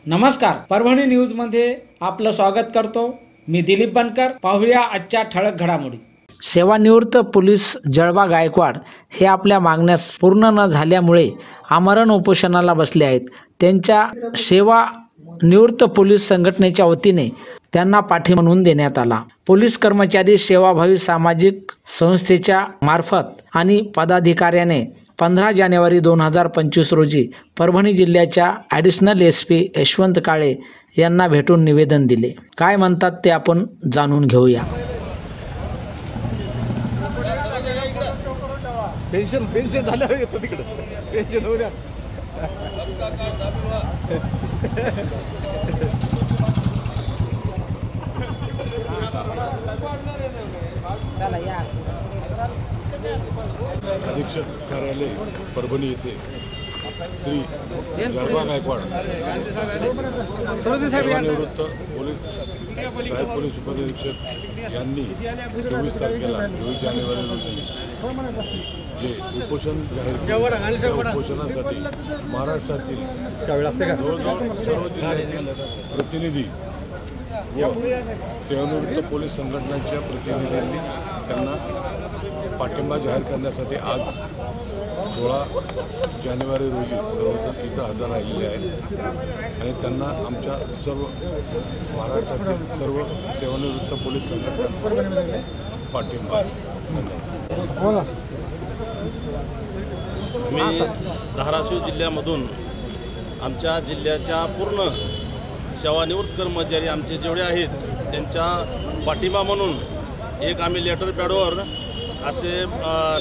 नमस्कार, परभणी न्यूज मध्ये आपलं स्वागत करतो। मी दिलीप बनकर। पाहूया आजच्या ठळक घडामोडी। सेवानिवृत्त पोलीस जळबा गायकवाड हे आपल्या मागण्या पूर्ण न झाल्यामुळे आमरण उपोषणाला बसले आहेत। त्यांच्या सेवानिवृत्त पोलीस संघटनेच्या वतीने त्यांना पाठिंबा म्हणून देण्यात आला। पोलीस कर्मचारी सेवाभावी सामाजिक संस्थेच्या मार्फत आणि पदाधिकाऱ्याने 15 जानेवारी 2025 रोजी परभणी जिल्ह्याच्या ॲडिशनल एसपी यशवंत काळे यांना भेटून निवेदन दिले। काय म्हणतात ते आपण जाणून घेऊया। पेन्शन झालं येतो तिकडे पेन्शन होऊ द्या। अधीक्षक कार्यालय परभणी येथे श्री जळबा गायकवाड सेवानिवृत्त पोलीस सहाय्यक पोलीस उपनिरीक्षक यांनी 24 तारखेला 24 जानेवारी रोजी जे उपोषण जाहीर केले, त्या उपोषणासाठी महाराष्ट्रातील जवळजवळ सर्व जिल्ह्यातील प्रतिनिधी व सेवानिवृत्त पोलीस संघटनांच्या प्रतिनिधींनी त्यांना पाठिंबा जाहीर करण्यासाठी आज 16 जानेवारी रोजी सर्वजण इथं हजर राहिलेले आहेत आणि त्यांना आमच्या सर्व महाराष्ट्रातील सर्व सेवानिवृत्त पोलीस संघटनांचा पाठिंबा। मी धाराशिव जिल्ह्यामधून आमच्या जिल्ह्याच्या पूर्ण सेवानिवृत्त कर्मचारी आमचे जेवढे आहेत त्यांच्या पाठिंबा म्हणून एक आम्ही लेटर पॅडवर असे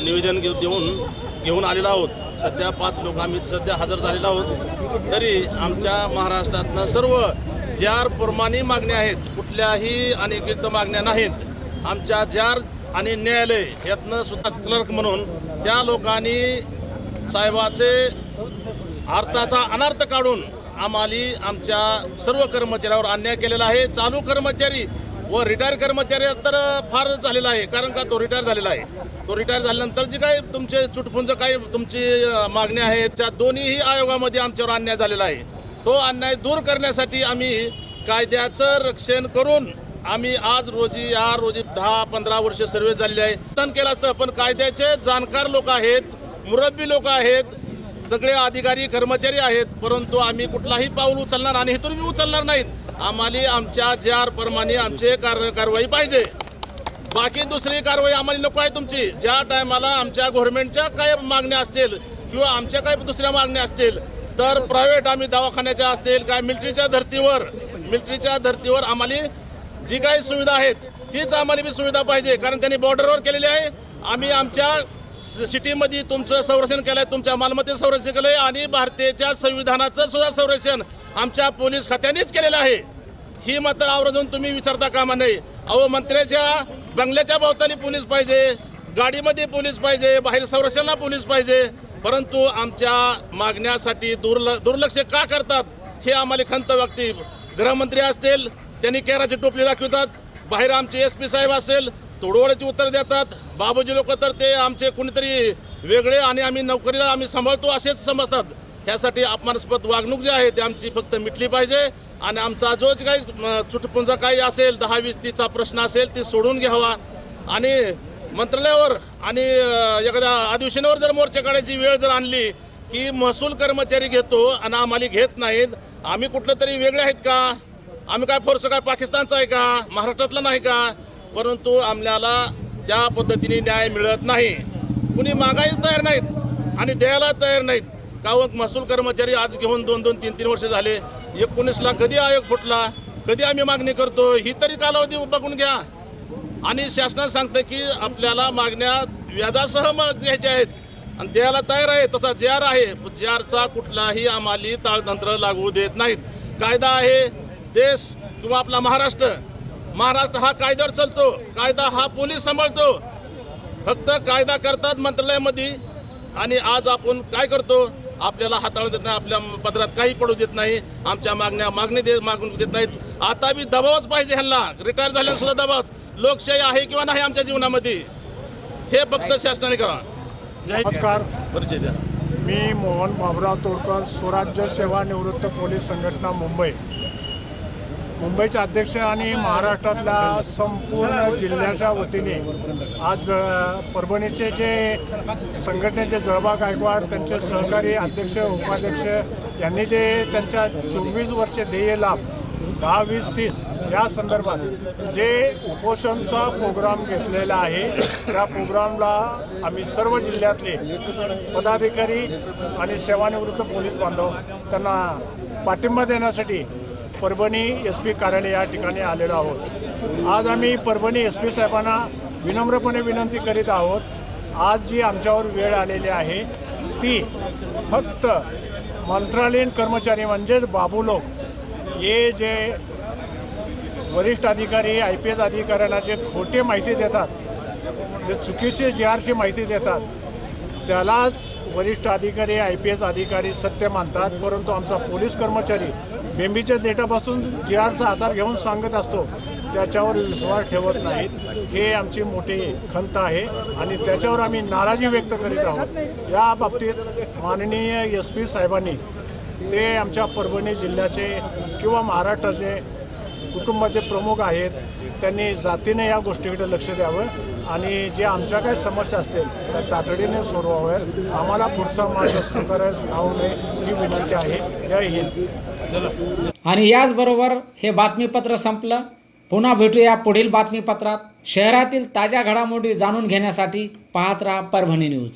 निवेदन घेऊन आलेलो आहोत। सध्या 5 लोक आम्ही सध्या हजर झालेलो आहोत। तरी आमच्या महाराष्ट्रातनं सर्व ज्या प्रमाणे मागण्या आहेत, कुठल्याही अनधिकृत मागण्या नाहीत। आमच्या जार आणि न्यायालय यातनं सुद्धा क्लर्क म्हणून त्या लोकांनी साहेबाचे अर्थाचा अनर्थ काढून आम्हाला आमच्या सर्व कर्मचाऱ्यावर अन्याय केलेला आहे। चालू कर्मचारी व रिटायर कर्मचारी तर फार झालेला आहे, कारण का तो रिटायर झालेला आहे। तो रिटायर झाल्यानंतर जी काय तुमचे चुटपुंज काही तुमची मागण्या आहेत त्या दोन्हीही आयोगामध्ये आमच्यावर अन्याय झालेला आहे। तो अन्याय दूर करण्यासाठी आम्ही कायद्याचं रक्षण करून आम्ही आज रोजी 10-15 वर्ष सर्व्हिस झालेली आहे। केलं असतं, पण कायद्याचे जाणकार लोक आहेत, मुरब्बी लोक आहेत, सगळे अधिकारी कर्मचारी आहेत, परंतु आम्ही कुठलाही पाऊल उचलणार आणि इथून मी उचलणार नाहीत। आम्हाला आमच्या जार प्रमाणे आमचे कारवाई पाहिजे, बाकी दुसरी कारवाई आम्हाला नको आहे तुमची। ज्या टायमाला आमच्या गव्हर्नमेंटच्या काय मागण्या असतील किंवा आमच्या काय दुसऱ्या मागण्या असतील तर प्रायव्हेट आम्ही दवाखान्याच्या असतील काय मिलिटरीच्या धर्तीवर आम्हाला जी काही सुविधा आहेत तीच आम्हाला बी सुविधा पाहिजे, कारण त्यांनी बॉर्डरवर केलेली आहे। आम्ही आमच्या सिटीमध्ये तुमचं संरक्षण केलं आहे, तुमच्या मालमत्तेचं संरक्षण केलं आहे आणि भारतीय संविधानाचं सुद्धा संरक्षण आमच्या पोलीस खात्यानेच केलेलं आहे। ही मात्र आवर्जून तुम्ही विचारता कामा नये। अहो, मंत्र्याच्या बंगल्याच्या भोवताली पोलीस पाहिजे, गाडीमध्ये पोलीस पाहिजे, बाहेर संरक्षणाला पोलीस पाहिजे, परंतु आमच्या मागण्यासाठी दुर्लक्ष का करतात हे आम्हाला खंत वाटते। गृहमंत्री असतील त्यांनी केराची टोपली दाखवतात, बाहेर आमचे SP साहेब असेल तोडवड्याची उत्तर देतात, बाबूजी लोक तर ते आमचे कोणीतरी वेगळे आणि आम्ही नोकरीला आम्ही सांभाळतो असेच समजतात। त्यासाठी अपमानास्पद वागणूक जी आहे ती आमची फक्त मिटली पाहिजे आणि आमचा जो काही चुटपुंजा काही असेल 10-20-30चा प्रश्न असेल ती सोडून घ्यावा आणि मंत्रालयावर आणि एखाद्या अधिवेशनावर जर मोर्चा काढायची वेळ जर आणली की महसूल कर्मचारी घेतो आणि आम्हाला घेत नाहीत, आम्ही कुठलं तरी वेगळे आहेत का? आम्ही काय फोर्स काय पाकिस्तानचा आहे का? महाराष्ट्रातला नाही का? परंतु आम्हाला त्या पद्धतीने न्याय मिळत नाही। कुणी मागायच तयार नाहीत आणि द्यायला तयार नाहीत। का महसूल कर्मचारी आज घेऊन 2-2, 3-3 वर्ष झाले। 19ला कधी आयोग फुटला, कधी आम्ही मागणी करतो ही तरी कालावधी बघून घ्या। आणि शासनाने सांगतं की आपल्याला मागण्या व्याजासह घ्यायच्या आहेत आणि द्यायला तयार आहे। तसा जार आहे, जारचा कुठलाही आम्हाला ताळतंत्र लागू देत नाहीत। कायदा आहे देश किंवा आपला महाराष्ट्र हा कायद्यावर चालतो, कायदा हा पोलीस सांभाळतो। फक्त कायदा करतात मंत्रालयामध्ये आणि आज आपण काय करतो, आपल्याला हाताळून देत नाही, आपल्या पदरात काही पडू देत नाही, आमच्या मागून देत नाहीत। आता बी दबावच पाहिजे ह्यांना, रिटायर झाल्याने सुद्धा दबावच। लोकशाही आहे किंवा नाही आमच्या जीवनामध्ये हे फक्त शासनाने करा। नमस्कार, परिचय द्या। मी मोहन बाबुराव तोडकर, स्वराज्य सेवानिवृत्त पोलीस संघटना मुंबईचे अध्यक्ष आणि महाराष्ट्रातल्या संपूर्ण जिल्ह्याच्या वतीने आज परभणीचे जे संघटनेचे जळबा गायकवाड, त्यांचे सहकारी अध्यक्ष उपाध्यक्ष यांनी जे त्यांच्या 24 वर्षे ध्येय लाभ 10, 20, 30 या संदर्भात जे उपोषणचा प्रोग्राम घेतलेला आहे, त्या प्रोग्रामला आम्ही सर्व जिल्ह्यातले पदाधिकारी आणि सेवानिवृत्त पोलीस बांधव त्यांना पाठिंबा देण्यासाठी परभणी SP कार्यालय या ठिकाणी आलेलो आहोत। आज आम्ही परभणी SP साहेबांना विनम्रपणे विनंती करीत आहोत, आज जी आमच्यावर वेळ आलेली आहे ती फक्त मंत्रालयीन कर्मचारी म्हणजेच बाबू लोक हे जे वरिष्ठ अधिकारी IPS अधिकाऱ्यांना जे खोटे माहिती देतात, जे चुकीचे GRची माहिती देतात, त्यालाच वरिष्ठ अधिकारी IPS अधिकारी सत्य मानतात, परंतु आमचा पोलीस कर्मचारी बेंबीच्या डेटापासून GRचा आधार घेऊन सांगत असतो, त्याच्यावर विश्वास ठेवत नाहीत। हे आमची मोठी खंत आहे आणि त्याच्यावर आम्ही नाराजी व्यक्त करीत आहोत। या बाबतीत माननीय SP साहेबांनी ते आमच्या परभणी जिल्ह्याचे किंवा महाराष्ट्राचे कुटुंबाचे प्रमुख आहेत, त्यांनी जातीने या गोष्टीकडे लक्ष द्यावं आणि जे आमच्या काही समस्या असतील त्या तातडीने सोडवाव्यात। आम्हाला पुढचा मार्ग स्वीकारायला लावू नये ही विनंती आहे। जय हिंद। आणि याचबरोबर हे बातमीपत्र संपलं। पुन्हा भेटूया पुढील बातमीपत्रात। शहरातील ताज्या घडामोडी जाणून घेण्यासाठी पाहत राहा परभणी न्यूज।